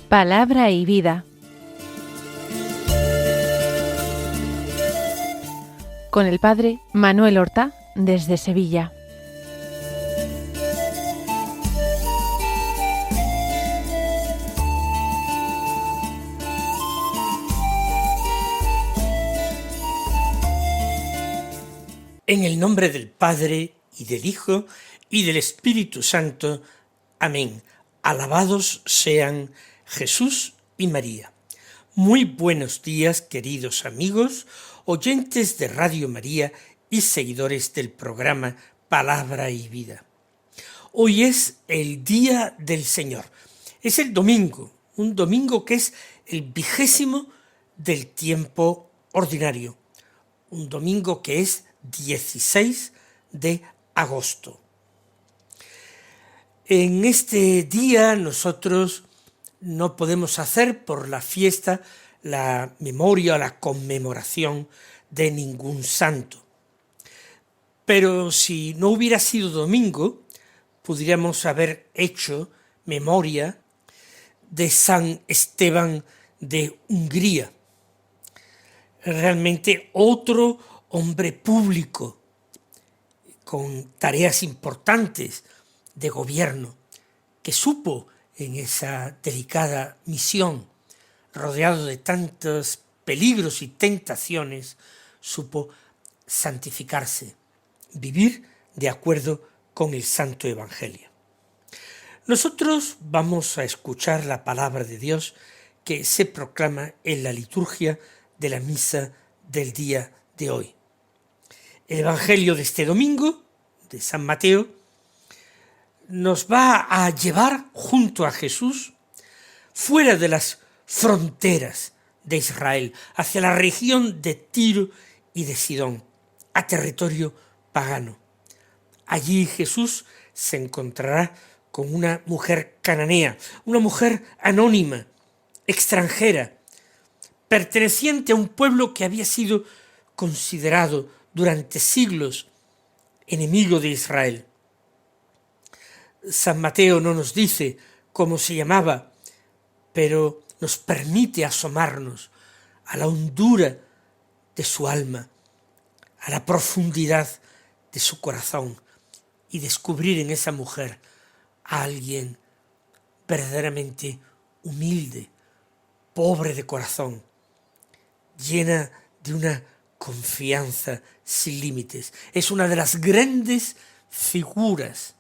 Palabra y vida. Con el padre Manuel Horta, desde Sevilla. En el nombre del Padre, y del Hijo, y del Espíritu Santo. Amén. Alabados sean Jesús y María. Muy buenos días, queridos amigos, oyentes de Radio María y seguidores del programa Palabra y Vida. Hoy es el Día del Señor. Es el domingo, un domingo que es el 20º del tiempo ordinario. Un domingo que es 16 de agosto. En este día nosotros no podemos hacer por la fiesta la memoria o la conmemoración de ningún santo. Pero si no hubiera sido domingo, podríamos haber hecho memoria de San Esteban de Hungría. Realmente otro hombre público con tareas importantes de gobierno, que supo en esa delicada misión, rodeado de tantos peligros y tentaciones, supo santificarse, vivir de acuerdo con el Santo Evangelio. Nosotros vamos a escuchar la palabra de Dios que se proclama en la liturgia de la misa del día de hoy. El Evangelio de este domingo, de San Mateo, nos va a llevar junto a Jesús fuera de las fronteras de Israel, hacia la región de Tiro y de Sidón, a territorio pagano. Allí Jesús se encontrará con una mujer cananea, una mujer anónima, extranjera, perteneciente a un pueblo que había sido considerado durante siglos enemigo de Israel. San Mateo no nos dice cómo se llamaba, pero nos permite asomarnos a la hondura de su alma, a la profundidad de su corazón y descubrir en esa mujer a alguien verdaderamente humilde, pobre de corazón, llena de una confianza sin límites. Es una de las grandes figuras,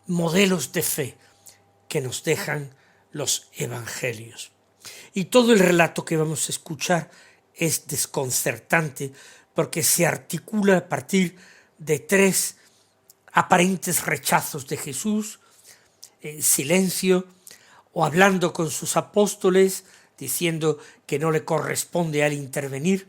modelos de fe que nos dejan los evangelios. Y todo el relato que vamos a escuchar es desconcertante porque se articula a partir de 3 aparentes rechazos de Jesús, silencio, o hablando con sus apóstoles, diciendo que no le corresponde a él intervenir,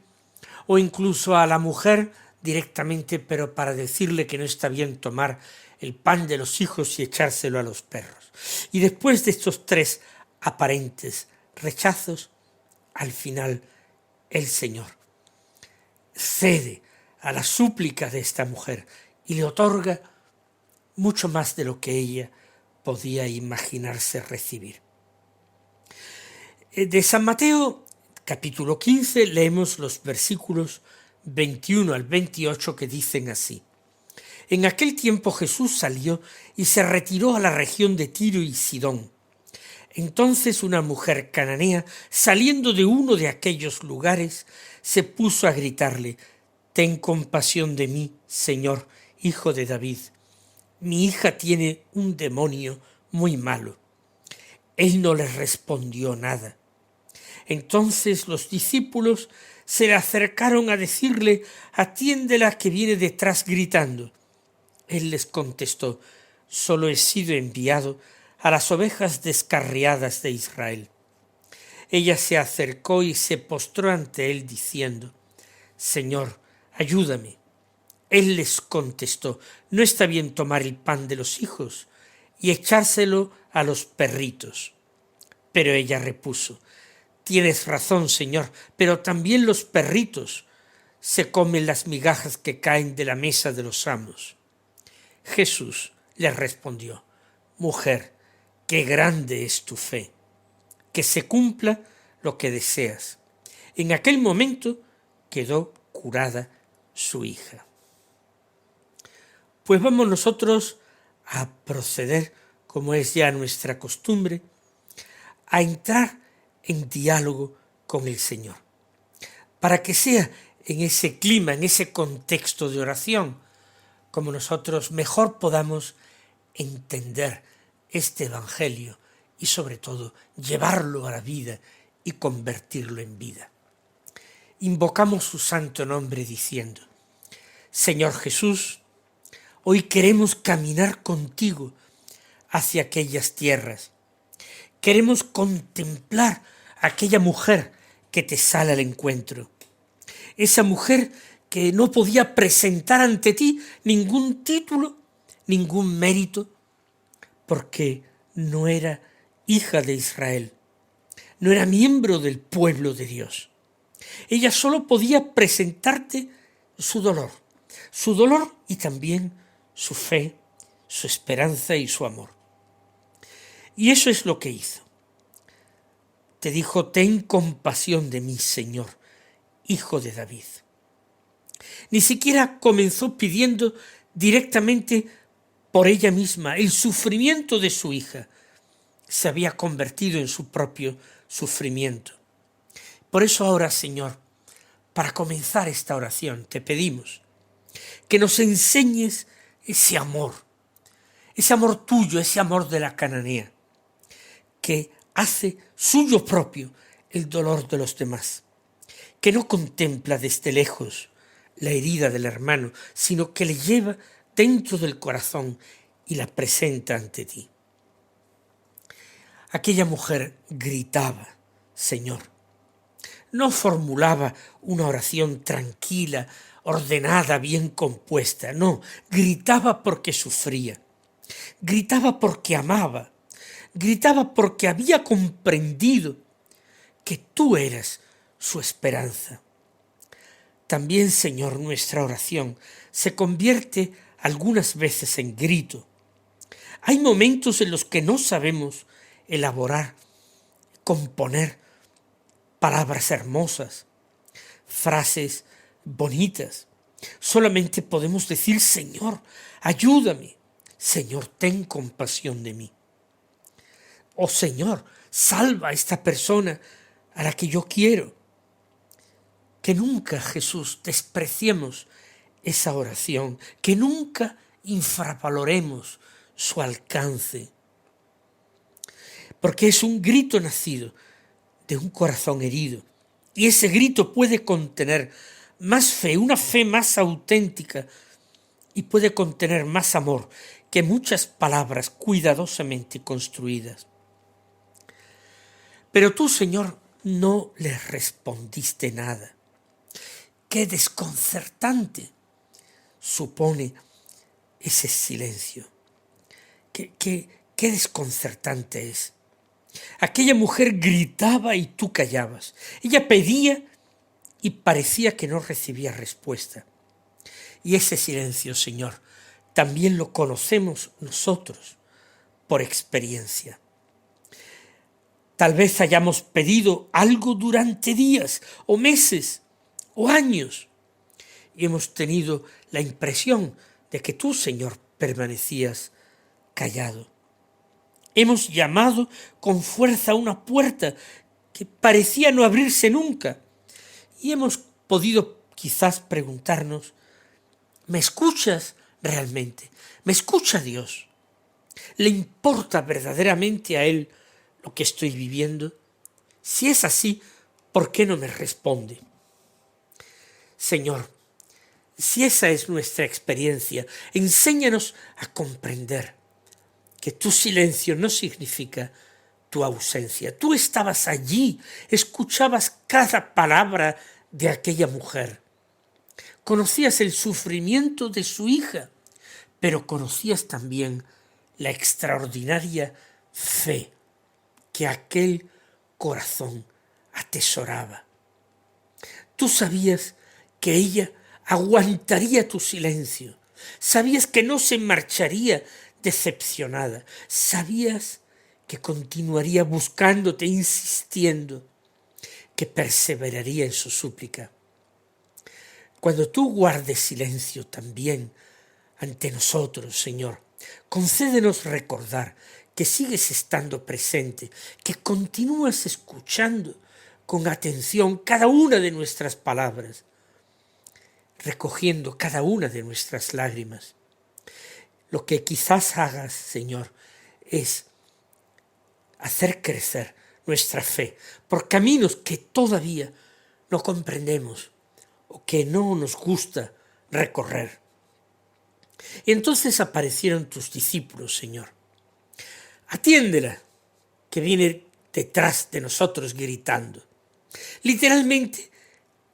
o incluso a la mujer directamente, pero para decirle que no está bien tomar el pan de los hijos y echárselo a los perros. Y después de estos 3 aparentes rechazos, al final el Señor cede a la súplica de esta mujer y le otorga mucho más de lo que ella podía imaginarse recibir. De San Mateo, capítulo 15, leemos los versículos 21 al 28 que dicen así: En aquel tiempo Jesús salió y se retiró a la región de Tiro y Sidón. Entonces una mujer cananea, saliendo de uno de aquellos lugares, se puso a gritarle: «Ten compasión de mí, Señor, hijo de David. Mi hija tiene un demonio muy malo». Él no le respondió nada. Entonces los discípulos se le acercaron a decirle: «Atiéndela que viene detrás gritando». Él les contestó: «Solo he sido enviado a las ovejas descarriadas de Israel». Ella se acercó y se postró ante él diciendo: «Señor, ayúdame». Él les contestó: «No está bien tomar el pan de los hijos y echárselo a los perritos». Pero ella repuso: «Tienes razón, Señor, pero también los perritos se comen las migajas que caen de la mesa de los amos». Jesús le respondió: «Mujer, qué grande es tu fe. que se cumpla lo que deseas. En aquel momento quedó curada su hija. Pues vamos nosotros a proceder, como es ya nuestra costumbre, a entrar en diálogo con el Señor, para que sea en ese clima, en ese contexto de oración, como nosotros mejor podamos entender este Evangelio y sobre todo llevarlo a la vida y convertirlo en vida. Invocamos su santo nombre diciendo: Señor Jesús, hoy queremos caminar contigo hacia aquellas tierras. Queremos contemplar a aquella mujer que te sale al encuentro. Esa mujer que no podía presentar ante ti ningún título, ningún mérito, porque no era hija de Israel, no era miembro del pueblo de Dios. Ella solo podía presentarte su dolor y también su fe, su esperanza y su amor. Y eso es lo que hizo. Te dijo: ten compasión de mí, Señor, hijo de David. Ni siquiera comenzó pidiendo directamente por ella misma. El sufrimiento de su hija se había convertido en su propio sufrimiento. Por eso ahora, Señor, para comenzar esta oración, te pedimos que nos enseñes ese amor tuyo, ese amor de la cananea, que hace suyo propio el dolor de los demás, que no contempla desde lejos la herida del hermano, sino que le lleva dentro del corazón y la presenta ante ti. Aquella mujer gritaba: Señor. No formulaba una oración tranquila, ordenada, bien compuesta, no, gritaba porque sufría, gritaba porque amaba, gritaba porque había comprendido que tú eras su esperanza. También, Señor, nuestra oración se convierte algunas veces en grito. Hay momentos en los que no sabemos elaborar, componer palabras hermosas, frases bonitas. Solamente podemos decir: Señor, ayúdame. Señor, ten compasión de mí. Oh Señor, salva a esta persona a la que yo quiero. Que nunca, Jesús, despreciemos esa oración, que nunca infravaloremos su alcance, porque es un grito nacido de un corazón herido, y ese grito puede contener más fe, una fe más auténtica, y puede contener más amor que muchas palabras cuidadosamente construidas. Pero tú, Señor, no le respondiste nada. Qué desconcertante supone ese silencio. Qué desconcertante es. Aquella mujer gritaba y tú callabas. Ella pedía y parecía que no recibía respuesta. Y ese silencio, Señor, también lo conocemos nosotros por experiencia. Tal vez hayamos pedido algo durante días o meses o años y hemos tenido la impresión de que tú, Señor, permanecías callado. Hemos llamado con fuerza a una puerta que parecía no abrirse nunca y hemos podido quizás preguntarnos: ¿me escuchas realmente? ¿Me escucha Dios? ¿Le importa verdaderamente a Él lo que estoy viviendo? Si es así, ¿por qué no me responde? Señor, si esa es nuestra experiencia, enséñanos a comprender que tu silencio no significa tu ausencia. Tú estabas allí, escuchabas cada palabra de aquella mujer. Conocías el sufrimiento de su hija, pero conocías también la extraordinaria fe que aquel corazón atesoraba. Tú sabías que ella aguantaría tu silencio, sabías que no se marcharía decepcionada, sabías que continuaría buscándote, insistiendo, que perseveraría en su súplica. Cuando tú guardes silencio también ante nosotros, Señor, concédenos recordar que sigues estando presente, que continúas escuchando con atención cada una de nuestras palabras, recogiendo cada una de nuestras lágrimas. Lo que quizás hagas, Señor, es hacer crecer nuestra fe por caminos que todavía no comprendemos o que no nos gusta recorrer. Y entonces aparecieron tus discípulos, Señor. Atiéndela, que viene detrás de nosotros gritando. Literalmente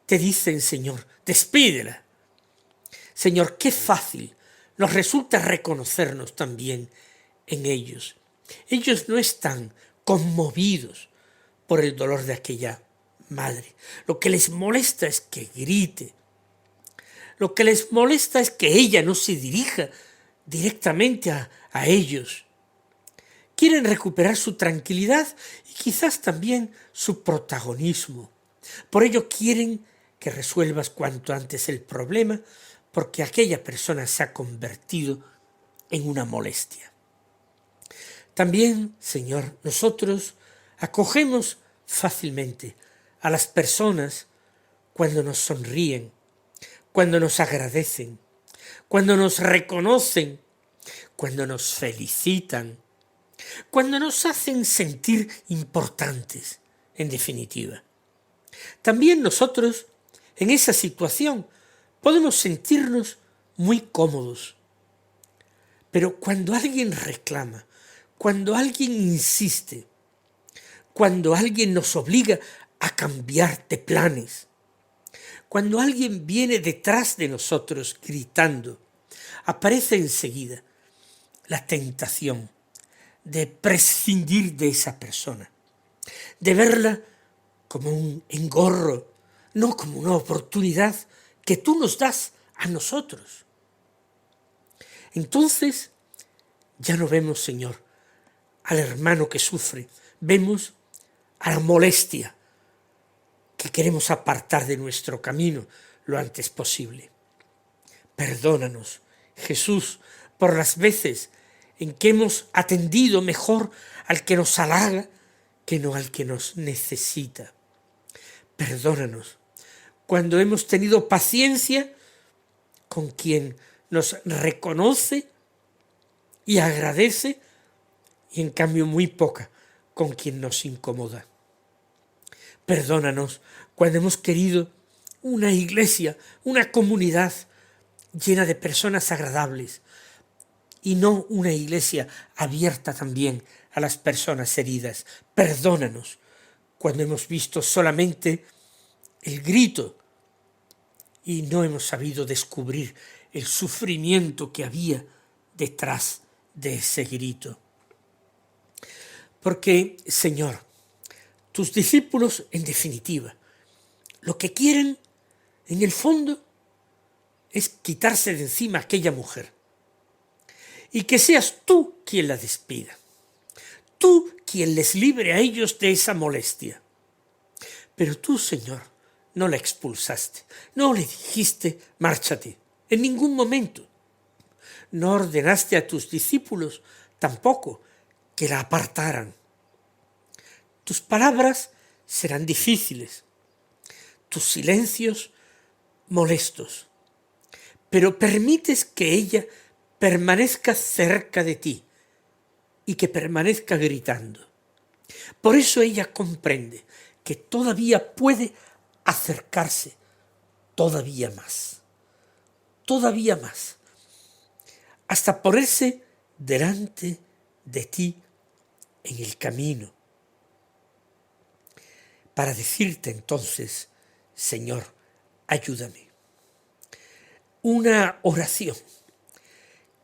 te dicen, Señor, despídela. Señor, qué fácil nos resulta reconocernos también en ellos. Ellos no están conmovidos por el dolor de aquella madre. Lo que les molesta es que grite. Lo que les molesta es que ella no se dirija directamente a ellos. Quieren recuperar su tranquilidad y quizás también su protagonismo. Por ello quieren que resuelvas cuanto antes el problema, porque aquella persona se ha convertido en una molestia. También, Señor, nosotros acogemos fácilmente a las personas cuando nos sonríen, cuando nos agradecen, cuando nos reconocen, cuando nos felicitan, cuando nos hacen sentir importantes, en definitiva. También nosotros, en esa situación, podemos sentirnos muy cómodos. Pero cuando alguien reclama, cuando alguien insiste, cuando alguien nos obliga a cambiar de planes, cuando alguien viene detrás de nosotros gritando, aparece enseguida la tentación de prescindir de esa persona, de verla como un engorro, no como una oportunidad que tú nos das a nosotros. Entonces ya no vemos, Señor, al hermano que sufre, vemos a la molestia que queremos apartar de nuestro camino lo antes posible. Perdónanos, Jesús, por las veces en que hemos atendido mejor al que nos halaga que no al que nos necesita. Perdónanos cuando hemos tenido paciencia con quien nos reconoce y agradece, y en cambio muy poca con quien nos incomoda. Perdónanos cuando hemos querido una iglesia, una comunidad llena de personas agradables, y no una iglesia abierta también a las personas heridas. Perdónanos cuando hemos visto solamente el grito y no hemos sabido descubrir el sufrimiento que había detrás de ese grito. Porque, Señor, tus discípulos, en definitiva, lo que quieren, en el fondo, es quitarse de encima a aquella mujer. Y que seas tú quien la despida. Tú quien les libre a ellos de esa molestia. Pero tú, Señor, no la expulsaste. No le dijiste, márchate. En ningún momento. No ordenaste a tus discípulos tampoco que la apartaran. Tus palabras serán difíciles. Tus silencios molestos. Pero permites que ella permanezca cerca de ti y que permanezca gritando. Por eso ella comprende que todavía puede acercarse todavía más, hasta ponerse delante de ti en el camino, para decirte entonces, Señor, ayúdame. Una oración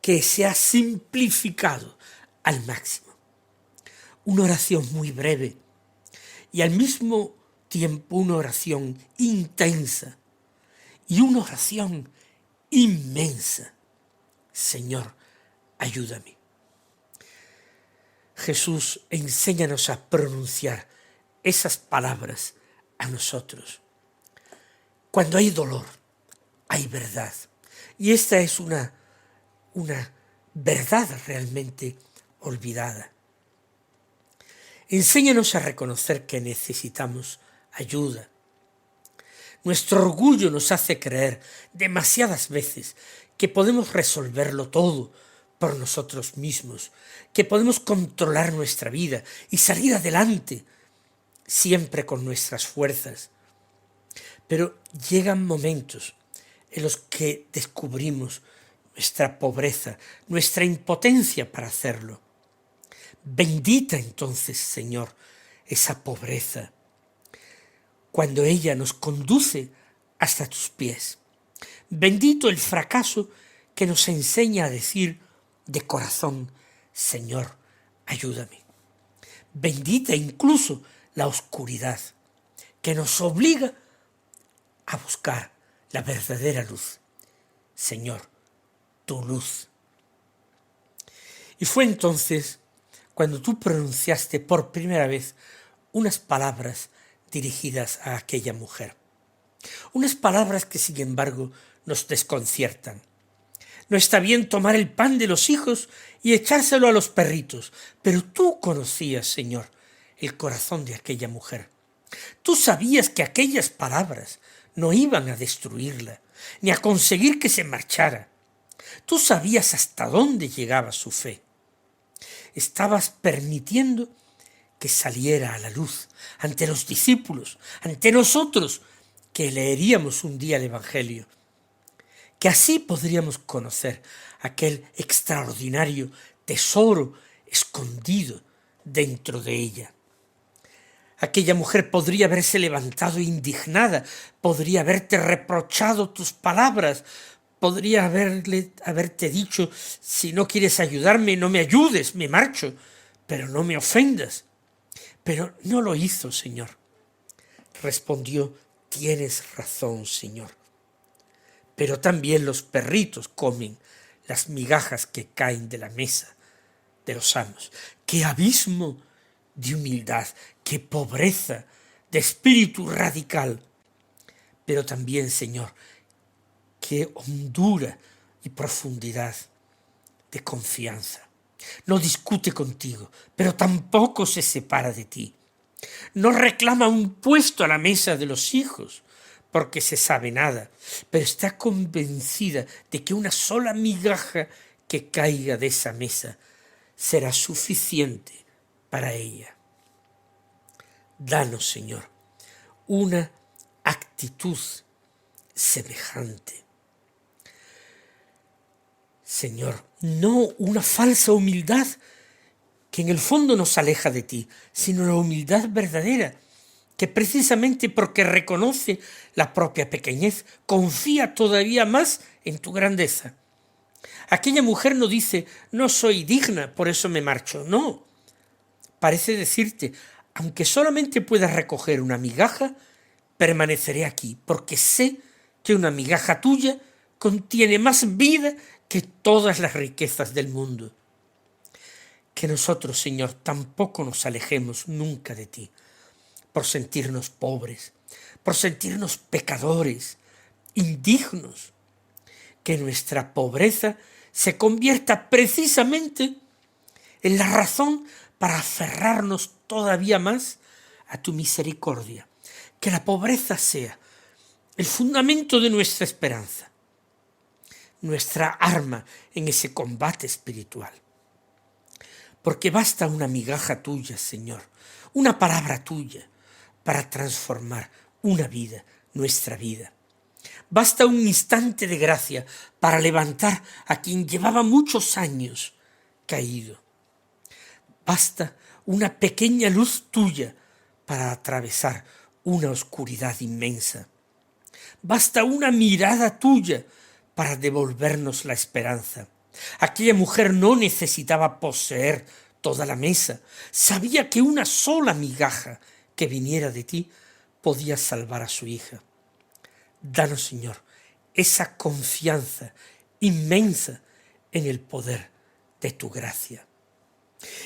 que se ha simplificado al máximo. Una oración muy breve y al mismo tiempo una oración intensa y una oración inmensa. Señor, ayúdame. Jesús, enséñanos a pronunciar esas palabras a nosotros. Cuando hay dolor, hay verdad. Y esta es una verdad realmente olvidada. Enséñanos a reconocer que necesitamos ayuda. Nuestro orgullo nos hace creer demasiadas veces que podemos resolverlo todo por nosotros mismos, que podemos controlar nuestra vida y salir adelante siempre con nuestras fuerzas. Pero llegan momentos en los que descubrimos nuestra pobreza, nuestra impotencia para hacerlo. Bendita entonces, Señor, esa pobreza, cuando ella nos conduce hasta tus pies. Bendito el fracaso que nos enseña a decir de corazón, Señor, ayúdame. Bendita incluso la oscuridad, que nos obliga a buscar la verdadera luz. Señor, tu luz. Y fue entonces cuando tú pronunciaste por primera vez unas palabras dirigidas a aquella mujer. Unas palabras que sin embargo nos desconciertan. No está bien tomar el pan de los hijos y echárselo a los perritos, pero tú conocías, Señor, el corazón de aquella mujer. Tú sabías que aquellas palabras no iban a destruirla, ni a conseguir que se marchara. Tú sabías hasta dónde llegaba su fe. Estabas permitiendo que saliera a la luz ante los discípulos, ante nosotros, que leeríamos un día el Evangelio, que así podríamos conocer aquel extraordinario tesoro escondido dentro de ella. Aquella mujer podría haberse levantado indignada, podría haberte reprochado tus palabras, podría haberte dicho, si no quieres ayudarme, no me ayudes, me marcho, pero no me ofendas. Pero no lo hizo, Señor. Respondió, tienes razón, Señor. Pero también los perritos comen las migajas que caen de la mesa de los amos. ¡Qué abismo de humildad! ¡Qué pobreza de espíritu radical! Pero también, Señor, qué hondura y profundidad de confianza. No discute contigo, pero tampoco se separa de ti. No reclama un puesto a la mesa de los hijos, porque se sabe nada, pero está convencida de que una sola migaja que caiga de esa mesa será suficiente para ella. Danos, Señor, una actitud semejante. Señor, no una falsa humildad que en el fondo nos aleja de ti, sino la humildad verdadera, que precisamente porque reconoce la propia pequeñez, confía todavía más en tu grandeza. Aquella mujer no dice, no soy digna, por eso me marcho. No, parece decirte, aunque solamente puedas recoger una migaja, permaneceré aquí, porque sé que una migaja tuya contiene más vida que todas las riquezas del mundo. Que nosotros, Señor, tampoco nos alejemos nunca de ti, por sentirnos pobres, por sentirnos pecadores, indignos. Que nuestra pobreza se convierta precisamente en la razón para aferrarnos todavía más a tu misericordia. Que la pobreza sea el fundamento de nuestra esperanza, nuestra arma en ese combate espiritual. Porque basta una migaja tuya, Señor, una palabra tuya, para transformar una vida, nuestra vida. Basta un instante de gracia para levantar a quien llevaba muchos años caído. Basta una pequeña luz tuya para atravesar una oscuridad inmensa. Basta una mirada tuya para devolvernos la esperanza. Aquella mujer no necesitaba poseer toda la mesa. Sabía que una sola migaja que viniera de ti podía salvar a su hija. Danos, Señor, esa confianza inmensa en el poder de tu gracia.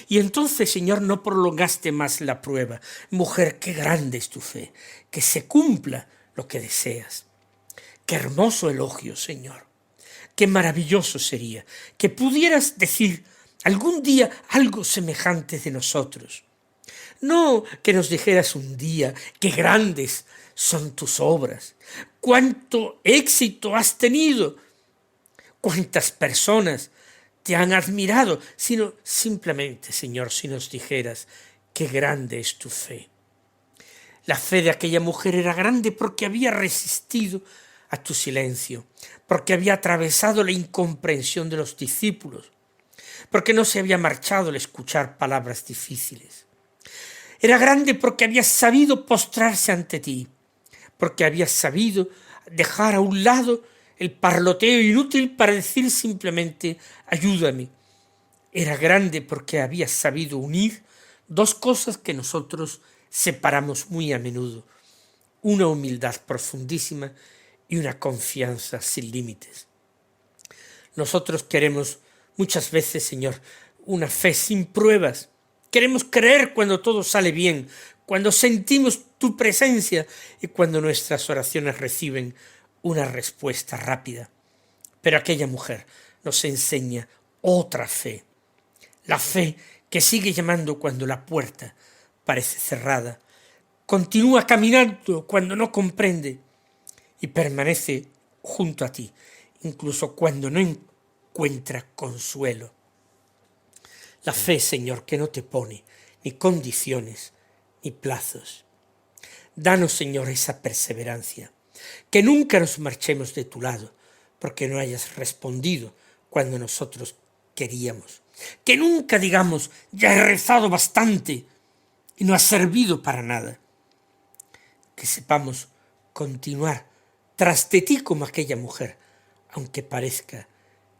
Y entonces, Señor, no prolongaste más la prueba. Mujer, qué grande es tu fe, que se cumpla lo que deseas. Qué hermoso elogio, Señor. Qué maravilloso sería que pudieras decir algún día algo semejante de nosotros. No que nos dijeras un día qué grandes son tus obras, cuánto éxito has tenido, cuántas personas te han admirado, sino simplemente, Señor, si nos dijeras qué grande es tu fe. La fe de aquella mujer era grande porque había resistido a tu silencio, porque había atravesado la incomprensión de los discípulos, porque no se había marchado al escuchar palabras difíciles. Era grande porque había sabido postrarse ante ti, porque había sabido dejar a un lado el parloteo inútil para decir simplemente ayúdame. Era grande porque había sabido unir dos cosas que nosotros separamos muy a menudo: una humildad profundísima y una confianza sin límites. Nosotros queremos muchas veces, Señor, una fe sin pruebas. Queremos creer cuando todo sale bien, cuando sentimos tu presencia y cuando nuestras oraciones reciben una respuesta rápida. Pero aquella mujer nos enseña otra fe, la fe que sigue llamando cuando la puerta parece cerrada, continúa caminando cuando no comprende y permanece junto a ti, incluso cuando no encuentra consuelo. La fe, Señor, que no te pone ni condiciones ni plazos. Danos, Señor, esa perseverancia, que nunca nos marchemos de tu lado, porque no hayas respondido cuando nosotros queríamos. Que nunca digamos, ya he rezado bastante y no ha servido para nada. Que sepamos continuar tras de ti como aquella mujer, aunque parezca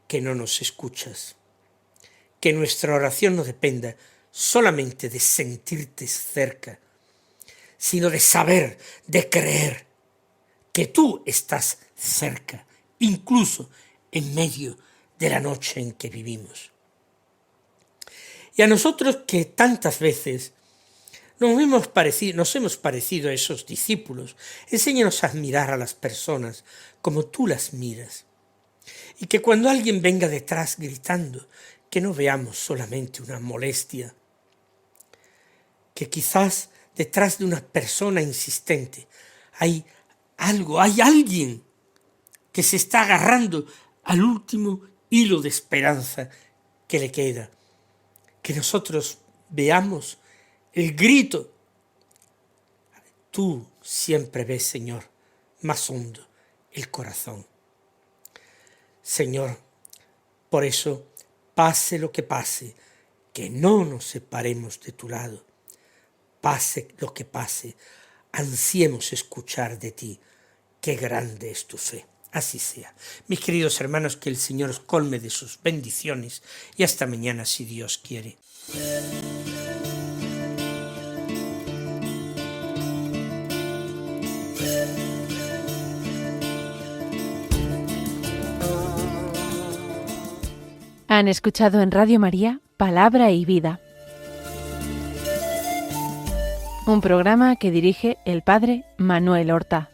que no nos escuchas. Que nuestra oración no dependa solamente de sentirte cerca, sino de saber, de creer que tú estás cerca, incluso en medio de la noche en que vivimos. Y a nosotros que tantas veces nos hemos parecido a esos discípulos, enséñanos a admirar a las personas como tú las miras. Y que cuando alguien venga detrás gritando, que no veamos solamente una molestia, que quizás detrás de una persona insistente hay algo, hay alguien que se está agarrando al último hilo de esperanza que le queda. Que nosotros veamos el grito. Tú siempre ves, Señor, más hondo el corazón. Señor, por eso, pase lo que pase, que no nos separemos de tu lado. Pase lo que pase, ansiemos escuchar de ti. Qué grande es tu fe. Así sea. Mis queridos hermanos, que el Señor os colme de sus bendiciones y hasta mañana si Dios quiere. Han escuchado en Radio María Palabra y Vida, un programa que dirige el Padre Manuel Horta.